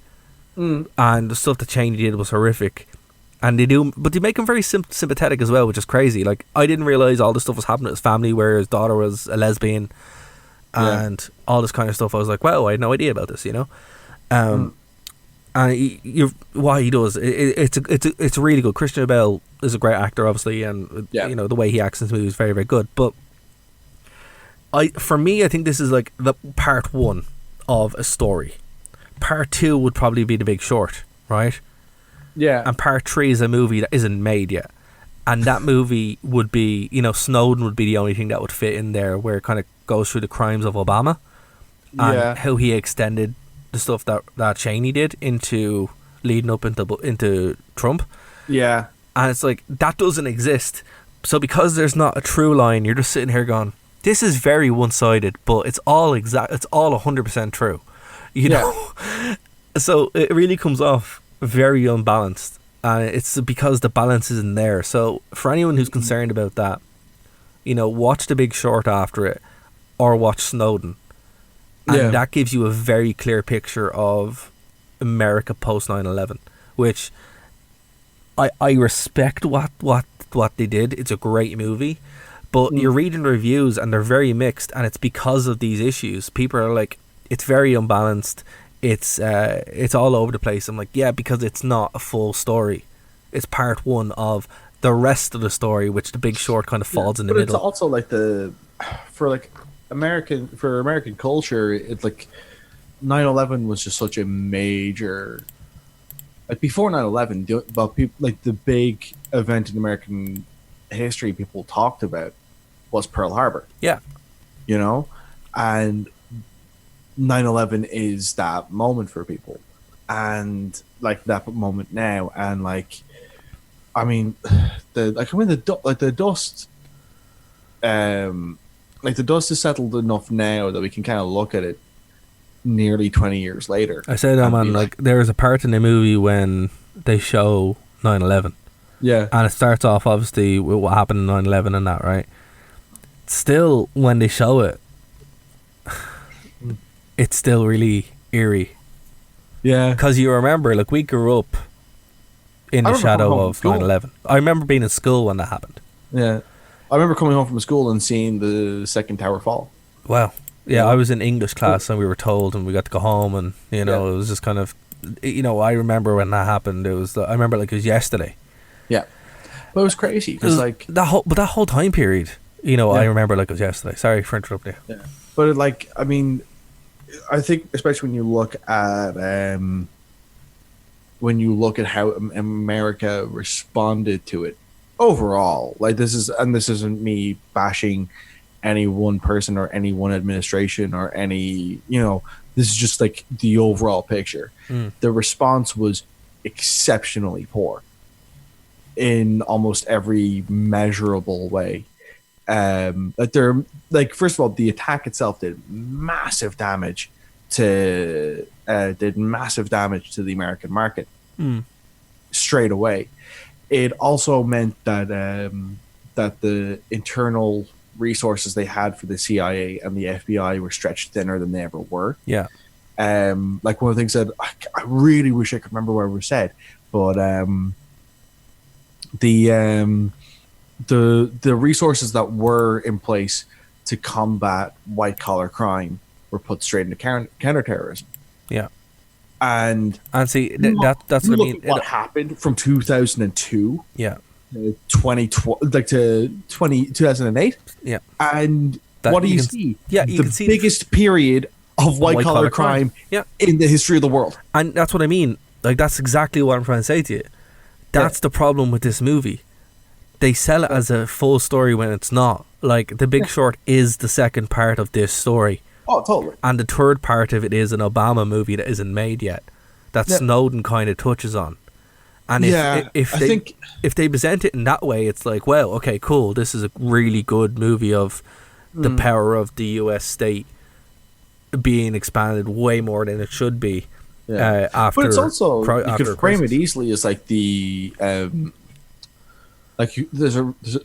S7: And the stuff that Cheney did was horrific. And but they make him very sympathetic as well, which is crazy. Like, I didn't realize all this stuff was happening to his family, where his daughter was a lesbian, and all this kind of stuff. I was like, wow, I had no idea about this, you know. And what he does, it's really good. Christian Bale is a great actor, obviously, and you know the way he acts in this movie is very, very good. But for me, I think this is like the part one of a story. Part two would probably be The Big Short, right?
S5: Yeah.
S7: And part three is a movie that isn't made yet. And that movie would be, you know, Snowden would be the only thing that would fit in there, where it kind of goes through the crimes of Obama and how he extended the stuff that Cheney did into leading up into Trump.
S5: Yeah.
S7: And it's like, that doesn't exist. So because there's not a true line, you're just sitting here going, this is very one-sided, but it's all 100% true. You know? So it really comes off very unbalanced, and it's because the balance isn't there. So for anyone who's concerned about that, you know, watch The Big Short after it, or watch Snowden, and that gives you a very clear picture of America post 9/11, which I respect what they did. It's a great movie, but you're reading reviews and they're very mixed, and it's because of these issues. People are like, it's very unbalanced. It's all over the place. I'm like, yeah, because it's not a full story. It's part one of the rest of the story, which The Big Short kind of falls in the middle.
S5: It's also like for American culture, it's like 9/11 was just such a major. Like before 9/11, about people, like the big event in American history people talked about was Pearl Harbor.
S7: Yeah,
S5: you know, and 9/11 is that moment for people, and like that moment now, and like, I mean, the dust is settled enough now that we can kind of look at it nearly 20 years later.
S7: I say that, man. Like, there's a part in the movie when they show 9/11.
S5: Yeah,
S7: and it starts off obviously with what happened in 9/11 and that, right? Still, when they show it, it's still really eerie.
S5: Yeah.
S7: Because you remember, like, we grew up in the shadow of 9/11. I remember being in school when that happened.
S5: Yeah. I remember coming home from school and seeing the second tower fall.
S7: Wow. Yeah, I was in English class and we were told, and we got to go home, and, you know, it was just kind of, you know, I remember when that happened. I remember like it was yesterday.
S5: Yeah. But it was crazy. Because, like,
S7: that whole time period, you know, I remember like it was yesterday. Sorry for interrupting you.
S5: Yeah. But, like, I mean, I think especially when you look at how America responded to it overall, like, this isn't me bashing any one person or any one administration or any, you know, this is just like the overall picture. The response was exceptionally poor in almost every measurable way. First of all, the attack itself did massive damage to the American market straight away. It also meant that that the internal resources they had for the CIA and the FBI were stretched thinner than they ever were.
S7: Yeah.
S5: Like, one of the things that I really wish I could remember what was said, but the resources that were in place to combat white collar crime were put straight into counterterrorism.
S7: Yeah.
S5: And
S7: see, that's what I mean.
S5: What happened from 2002?
S7: Yeah.
S5: 2012, like to 2008.
S7: Yeah.
S5: And what do you see?
S7: Yeah, you can see
S5: the biggest period of white collar crime in the history of the world.
S7: And that's what I mean. Like, that's exactly what I'm trying to say to you. That's the problem with this movie. they sell it as a full story when it's not. Like, The Big Short is the second part of this story.
S5: Oh, totally.
S7: And the third part of it is an Obama movie that isn't made yet, that Snowden kind of touches on. And if they present it in that way, it's like, well, okay, cool, this is a really good movie of the power of the US state being expanded way more than it should be. After,
S5: but it's also, you could frame it
S7: crisis.
S5: easily as like the like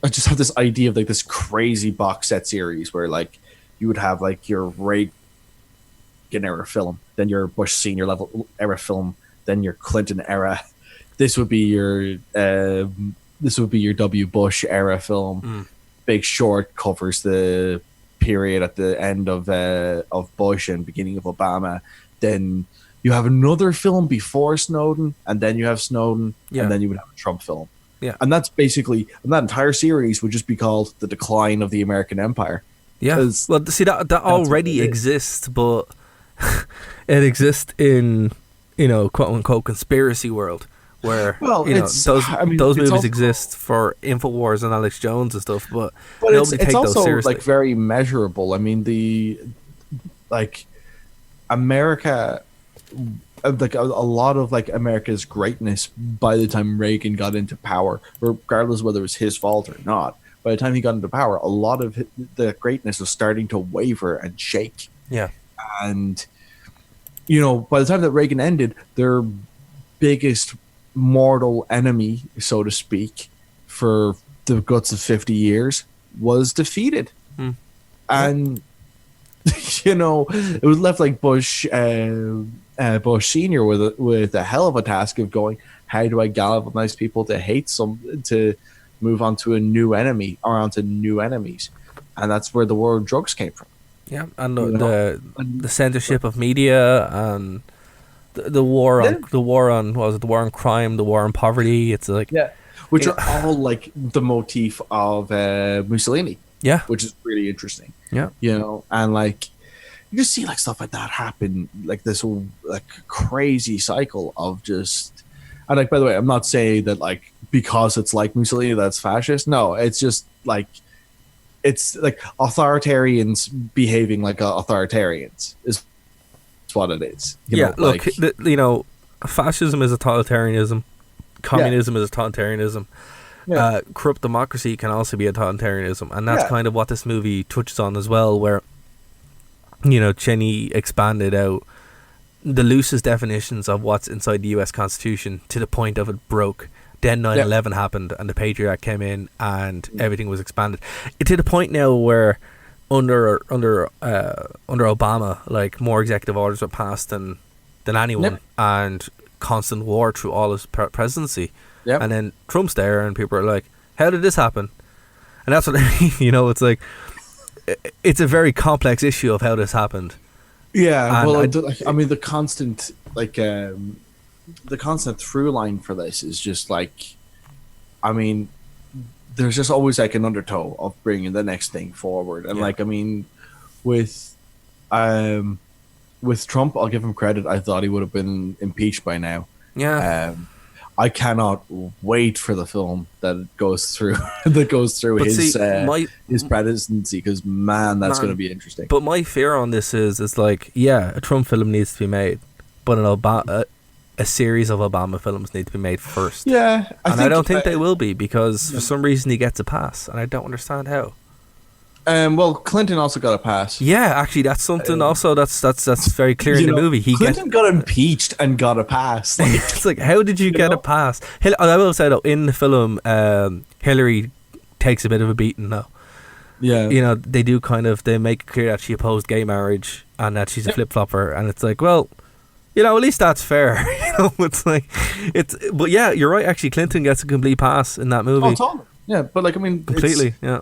S5: I just have this idea of like this crazy box set series where like you would have like your Reagan era film, then your Bush senior level era film, then your Clinton era. This would be your W. Bush era film. Big Short covers the period at the end of Bush and beginning of Obama. Then you have another film before Snowden, and then you have Snowden, and then you would have a Trump film. Yeah, and that's basically, and that entire series would just be called The Decline of the American Empire. Yeah,
S7: well, see, that already exists, but it exists in, quote unquote conspiracy world, where those movies also exist for Infowars and Alex Jones and stuff, but nobody takes those seriously.
S5: Like very measurable. I mean, America, like a lot of like America's greatness by the time Reagan got into power, regardless of whether it was his fault or not, by the time he got into power, a lot of the greatness was starting to waver and shake. Yeah. And, by the time that Reagan ended, their biggest mortal enemy, so to speak, for the guts of 50 years was defeated. And, it was left like Bush Senior with a hell of a task of going, how do I galvanize people to move on to a new enemy or onto new enemies? And that's where the war on drugs came from.
S7: Yeah, and the censorship of media and the war on the war on crime, the war on poverty. It's like
S5: which are all like the motif of Mussolini. Yeah, which is really interesting. Yeah, and like you just see like stuff like that happen, like this whole like crazy cycle of just. And like, by the way, I'm not saying that like because it's like Mussolini that's fascist. No, it's just like it's like authoritarians behaving like authoritarians is what it is.
S7: Fascism is a totalitarianism. Communism is a totalitarianism. Corrupt democracy can also be a totalitarianism, and that's kind of what this movie touches on as well, where Cheney expanded out the loosest definitions of what's inside the US Constitution to the point of it broke. Then 9/11 happened and the Patriot Act came in and everything was expanded. To the point now where under Obama, like more executive orders were passed than anyone, and constant war through all his presidency. And then Trump's there and people are like, how did this happen? And that's what I mean. It's like it's a very complex issue of how this happened.
S5: Yeah, and the constant the constant through line for this is just like, there's just always like an undertow of bringing the next thing forward, and with Trump, I'll give him credit. I thought he would have been impeached by now. Yeah. I cannot wait for the film that goes through his presidency, because that's going to be interesting.
S7: But my fear on this is like, a Trump film needs to be made, but a series of Obama films need to be made first. Yeah, I don't think they will be, because for some reason he gets a pass, and I don't understand how.
S5: Well, Clinton also got a pass.
S7: Yeah, actually, that's something also that's very clear in the movie.
S5: Clinton got impeached and got a pass.
S7: It's like, how did you get a pass? I will say though, in the film, Hillary takes a bit of a beating though. Yeah, they do they make it clear that she opposed gay marriage and that she's a flip flopper, and it's like, well, at least that's fair. It's like but yeah, you're right. Actually, Clinton gets a complete pass in that movie.
S5: Oh, totally. Yeah, but
S7: completely. Yeah,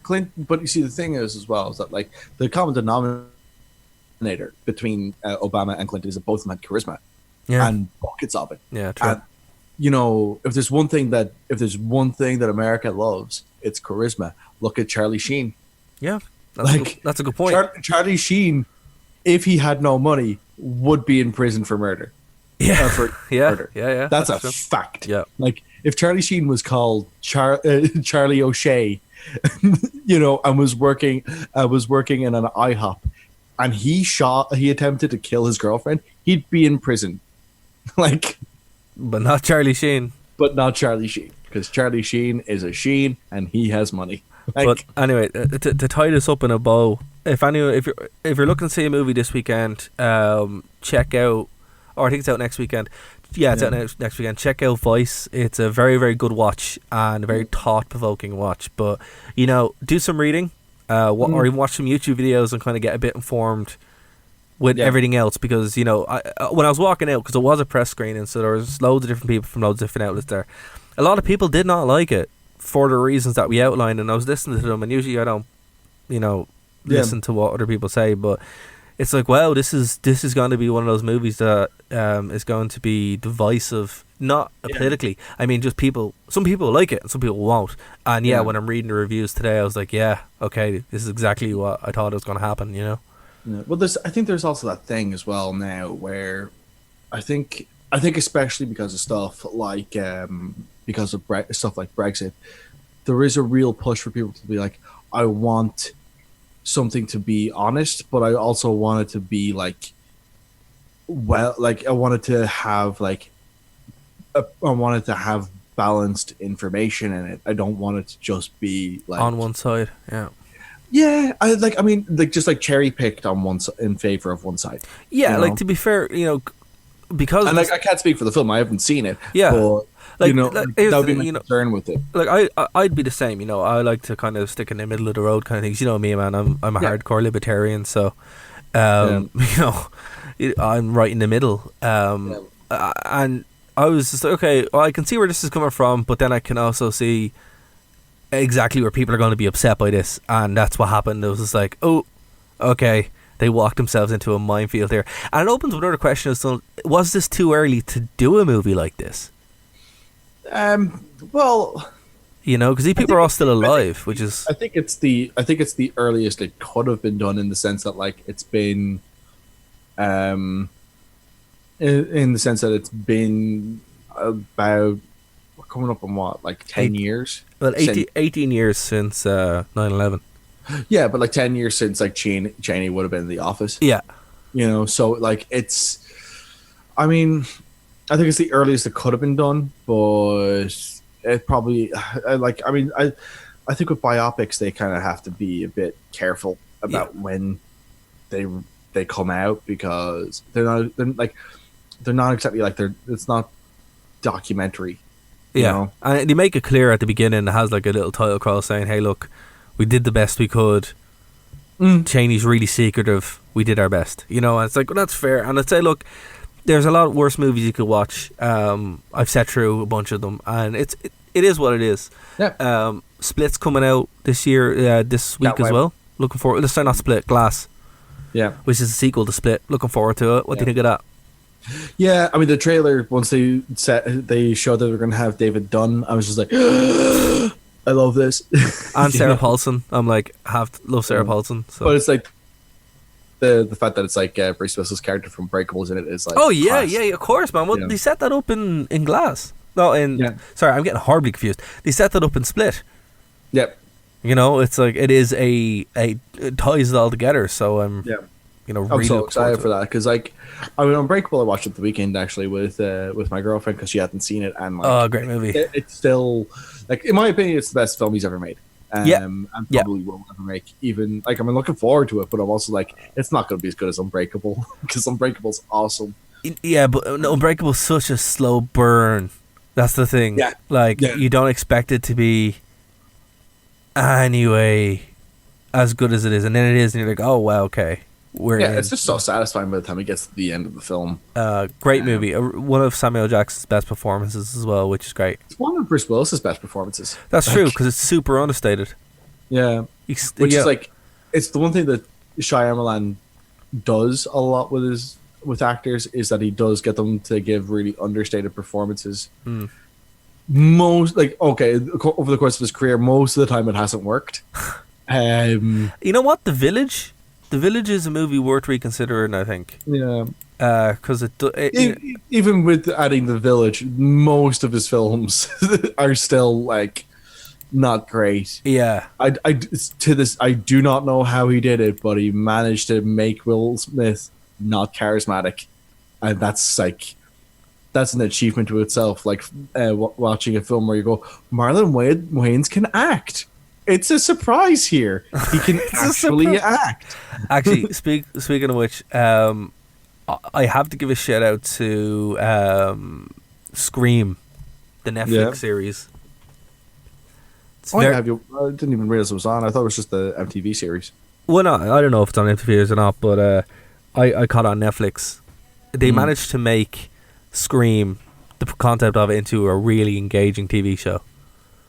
S5: Clinton. But you see, the thing is as well is that like the common denominator between Obama and Clinton is that both of them had charisma, and buckets of it. Yeah, true. And, if there's one thing that America loves, it's charisma. Look at Charlie Sheen.
S7: Yeah, that's a good point.
S5: Charlie Sheen, if he had no money, would be in prison for murder.
S7: Yeah,
S5: murder.
S7: Yeah.
S5: That's a fact. Yeah, if Charlie Sheen was called Charlie O'Shea, and was working in an IHOP, and he attempted to kill his girlfriend, he'd be in prison. But
S7: not Charlie Sheen.
S5: But not Charlie Sheen, because Charlie Sheen is a Sheen and he has money.
S7: But anyway, to tie this up in a bow, if you're looking to see a movie this weekend, check out, or I think it's out next weekend. Yeah, it's out next weekend. Check out Vice. It's a very, very good watch and a very thought-provoking watch. But do some reading, or even watch some YouTube videos and kind of get a bit informed with everything else. Because when I was walking out, because it was a press screening, so there was loads of different people from loads of different outlets there. A lot of people did not like it for the reasons that we outlined, and I was listening to them. And usually I don't, listen to what other people say, but it's like, wow, this is going to be one of those movies that is going to be divisive, not politically. I mean, just some people like it and some people won't. And when I'm reading the reviews today, I was like, yeah, okay, this is exactly what I thought was going to happen,
S5: Well, I think there's also that thing as well now where I think especially because of stuff like stuff like Brexit, there is a real push for people to be like, I want something to be honest, but I also want it to be I wanted to have balanced information in it. I don't want it to just be
S7: on one side.
S5: Yeah, just cherry picked on one in favor of one side.
S7: Yeah, to be fair, because
S5: I can't speak for the film. I haven't seen it.
S7: Yeah,
S5: but, that would be my concern with it.
S7: I'd be the same. I like to kind of stick in the middle of the road kind of things. You know me, man. I'm a hardcore libertarian, so I'm right in the middle. And I was just like, okay, well, I can see where this is coming from, but then I can also see exactly where people are going to be upset by this, and that's what happened. It was just like, oh, okay, they walked themselves into a minefield here. And it opens with another question: was this too early to do a movie like this?
S5: Well,
S7: because these people are all still alive, which is
S5: I think it's the earliest it could have been done, in the sense that it's been in the sense that it's been about coming up on 10 years.
S7: Well, 18 years since 9/11.
S5: Yeah, but 10 years since Cheney would have been in the office.
S7: Yeah,
S5: so it's, I mean, I think it's the earliest it could have been done, but it probably I think with biopics they kind of have to be a bit careful about when they come out, because they're not exactly it's not documentary.
S7: And they make it clear at the beginning. It has a little title crawl saying, "Hey, look, we did the best we could. Cheney's really secretive. We did our best." And it's like, well, that's fair. And I'd say, look, there's a lot worse movies you could watch. I've sat through a bunch of them, and it is what it is.
S5: Yeah.
S7: Split's coming out this year, this week as well. Looking forward. Let's say not Split, Glass.
S5: Yeah.
S7: Which is a sequel to Split. Looking forward to it. What do you think of that?
S5: Yeah, I mean, the trailer, once they showed that they're going to have David Dunn, I was just like, I love this.
S7: And Sarah Paulson. I'm like, love Sarah Paulson. So.
S5: But it's the fact that it's Bruce Willis's character from Breakable's in it is
S7: oh yeah, of course, man. Well, they set that up in Glass. No, sorry, I'm getting horribly confused. They set that up in Split.
S5: Yep.
S7: It's it is it ties it all together. So I'm
S5: I'm
S7: really
S5: so excited for that, because Unbreakable I watched it the weekend actually with my girlfriend, because she hadn't seen it, and
S7: great movie.
S5: It's still in my opinion it's the best film he's ever made. And probably will ever make. Even I'm looking forward to it, but I'm also it's not going to be as good as Unbreakable, because Unbreakable's awesome.
S7: Yeah, but Unbreakable's such a slow burn. That's the thing. You don't expect it to be anyway as good as it is, and then it is, and you're like, oh wow, okay.
S5: It's just so satisfying by the time it gets to the end of the film.
S7: Great movie. One of Samuel Jackson's best performances as well, which is great.
S5: It's one of Bruce Willis's best performances.
S7: That's true, because it's super understated.
S5: Yeah. Which is it's the one thing that Shyamalan does a lot with actors, is that he does get them to give really understated performances. Most over the course of his career, most of the time it hasn't worked.
S7: You know what? The Village is a movie worth reconsidering, I think.
S5: Yeah.
S7: because
S5: even with adding The Village, most of his films are still like not great.
S7: Yeah,
S5: I do not know how he did it, but he managed to make Will Smith not charismatic, and that's an achievement to itself. Like watching a film where you go, Marlon Wayans can act. It's a surprise here. He can actually act.
S7: Actually, speaking of which, I have to give a shout out to Scream, the Netflix series.
S5: I didn't even realize it was on. I thought it was just the MTV series.
S7: Well, no, I don't know if it's on MTV or not, but I caught it on Netflix. They managed to make Scream, the concept of it, into a really engaging TV show.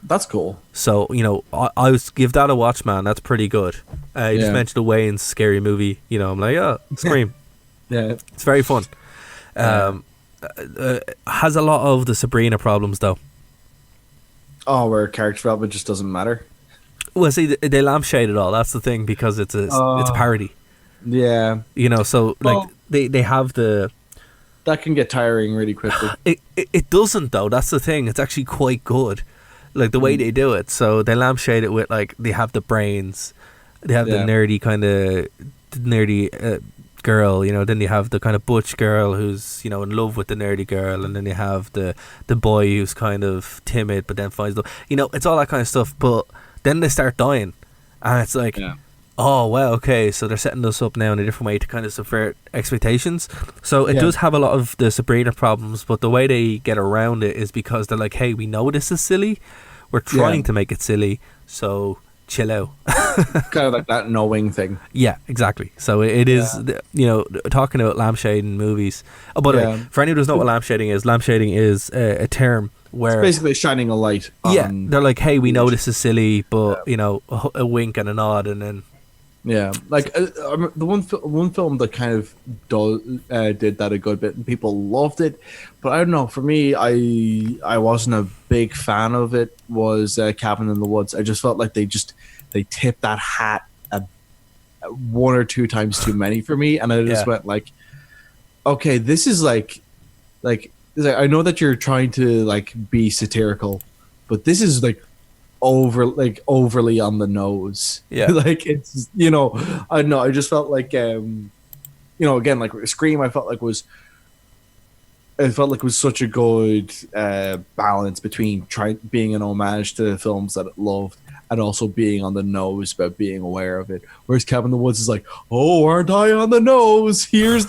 S5: That's cool.
S7: So, I was give that a watch, man. That's pretty good. You just mentioned a Wayne's scary movie. I'm like, oh, Scream.
S5: Yeah.
S7: It's very fun. Has a lot of the Sabrina problems, though.
S5: Oh, where character development just doesn't matter?
S7: Well, see, they lampshade it all. That's the thing, because it's a parody.
S5: Yeah.
S7: So, they have the...
S5: That can get tiring really quickly.
S7: It doesn't, though. That's the thing. It's actually quite good. Like, the way they do it. So, they lampshade it with, like, they have the brains. They have the nerdy kind of... girl, then you have the kind of butch girl who's, in love with the nerdy girl, and then you have the boy who's kind of timid but then finds love. It's all that kind of stuff, but then they start dying, and it's like, oh, well, okay, so they're setting this up now in a different way to kind of subvert expectations. So it does have a lot of the Sabrina problems, but the way they get around it is because they're like, hey, we know this is silly, we're trying to make it silly, so chill out.
S5: Kind of like that knowing thing.
S7: Yeah, exactly. So it is, talking about lampshading movies. Oh, by the way, for anyone who doesn't know what lampshading is a term where...
S5: It's basically shining a light on...
S7: Yeah, they're like, hey, we know this is silly, but, a wink and a nod, and then...
S5: Yeah, like the one film that kind of did that a good bit, and people loved it, but I don't know. For me, I wasn't a big fan of it. Was Cabin in the Woods? I just felt like they tipped that hat one or two times too many for me, and I just went like, okay, this is like I know that you're trying to like be satirical, but this is like overly on the nose.
S7: Yeah.
S5: Like it's, I don't know, I just felt like again, like Scream, I felt like was such a good balance between being an homage to films that it loved and also being on the nose about being aware of it. Whereas Cabin in the Woods is like, oh, aren't I on the nose? Here's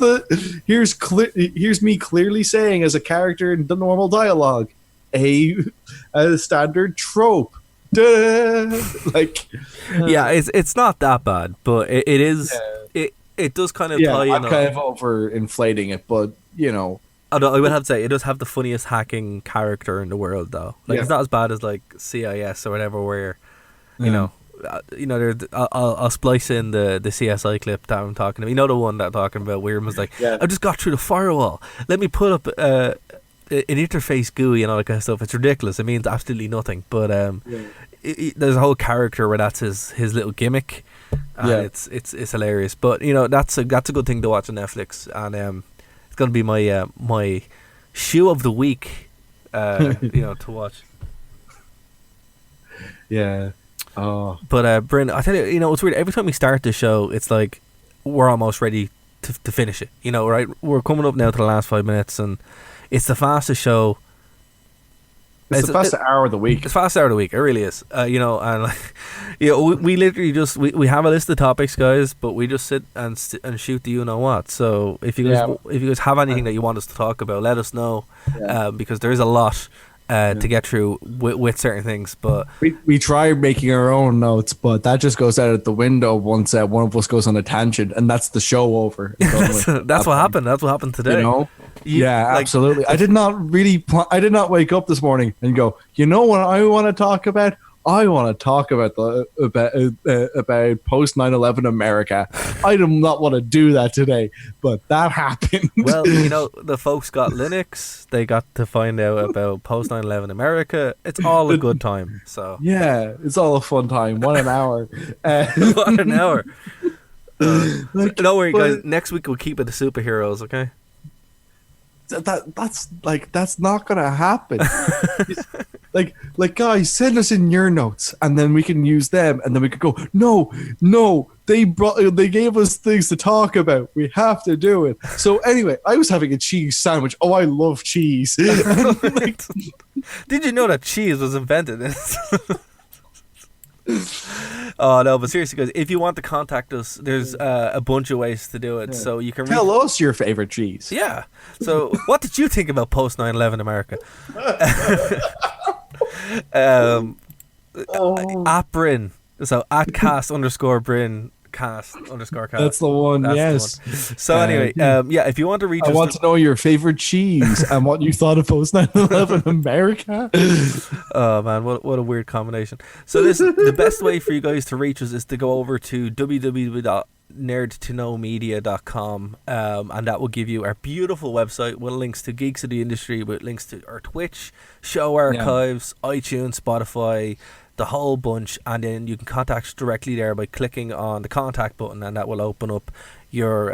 S5: me clearly saying as a character in the normal dialogue a standard trope. Like,
S7: yeah, it's not that bad, but it is. It does kind of tie in.
S5: I'm kind of over inflating it, but
S7: I would have to say it does have the funniest hacking character in the world, though. Like, it's not as bad as like CIS or whatever, where I'll splice in the CSI clip that I'm talking about. The one that I'm talking about, where it was like, I just got through the firewall. Let me put up an interface GUI and all that kind of stuff. It's ridiculous. It means absolutely nothing. But there's a whole character where that's his little gimmick. And it's hilarious. But that's a good thing to watch on Netflix, and it's gonna be my shoe of the week. To watch.
S5: Yeah. Oh.
S7: But Bryn, I tell you, it's weird. Every time we start the show, it's like we're almost ready to finish it. Right? We're coming up now to the last 5 minutes, and it's the fastest show.
S5: It's the fastest hour of the week.
S7: It's the fastest hour of the week. It really is. And we literally just we have a list of topics, guys, but we just sit and shoot the what. So if you guys have anything that you want us to talk about, let us know, because there is a lot to get through with certain things. But
S5: we try making our own notes, but that just goes out the window once one of us goes on a tangent, and that's the show over.
S7: That's what happened. That's what happened today.
S5: Absolutely. I did not I did not wake up this morning and go, what I want to talk about? I want to talk about about post 9/11 America. I do not want to do that today, but that happened.
S7: Well, the folks got Linux. They got to find out about post 9/11 America. It's all a good time. So
S5: yeah, it's all a fun time. 1 hour.
S7: 1 hour. Don't worry, guys. Next week we'll keep it the superheroes. Okay.
S5: that's not gonna happen. like guys, send us in your notes, and then we can use them, and then we could go. No, they gave us things to talk about. We have to do it. So anyway, I was having a cheese sandwich. Oh, I love cheese.
S7: Did you know that cheese was invented? Oh no, but seriously guys, if you want to contact us, there's a bunch of ways to do it. So you can
S5: tell us your favorite cheese.
S7: Yeah. So what did you think about post 9/11 America? At Bryn, so at cast_Bryn cast_cast.
S5: That's the one. Yes.
S7: The one. So anyway, if you want to reach us,
S5: I want to know your favorite cheese and what you thought of post 9/11 America.
S7: Oh man, what a weird combination. So the best way for you guys to reach us is to go over to www.nerdtoknowmedia.com, and that will give you our beautiful website with links to Geeks of the Industry, with links to our Twitch, show archives, iTunes, Spotify, the whole bunch, and then you can contact us directly there by clicking on the contact button, and that will open up your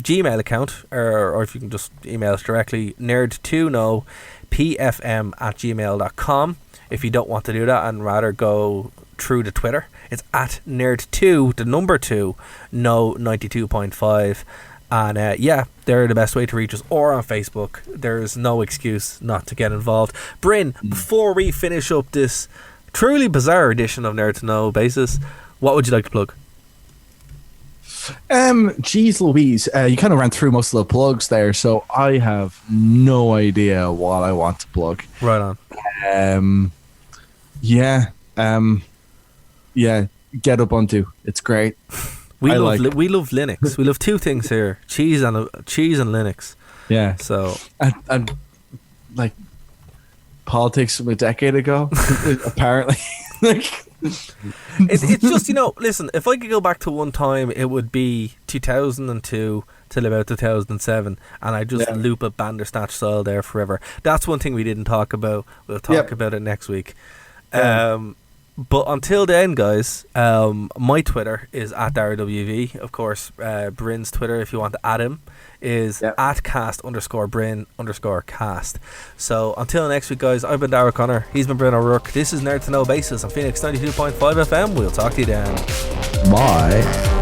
S7: Gmail account, or if you can just email us directly, nerdtoknowpfm@gmail.com. If you don't want to do that and rather go through the Twitter, it's at nerd2, the number 2, no 92.5. And they're the best way to reach us, or on Facebook. There's no excuse not to get involved. Bryn, before we finish up this truly bizarre edition of Nerd to Know Basis, what would you like to plug?
S5: Geez Louise, you kind of ran through most of the plugs there, so I have no idea what I want to plug.
S7: Right on.
S5: Get Ubuntu. It's great.
S7: We love Linux. We love two things here: cheese and Linux.
S5: Yeah.
S7: So
S5: and like politics from a decade ago, apparently.
S7: It's just, listen, if I could go back to one time, it would be 2002 till about 2007, and I just loop a Bandersnatch style there forever. That's one thing we didn't talk about. We'll talk about it next week. But until then, guys, my Twitter is at DaraWV. Of course, Bryn's Twitter, if you want to add him, is at cast_Bryn_cast. So until next week, guys, I've been Dara Connor. He's been Bryn O'Rourke. This is Nerd to Know Basis on Phoenix 92.5 FM. We'll talk to you then.
S5: Bye.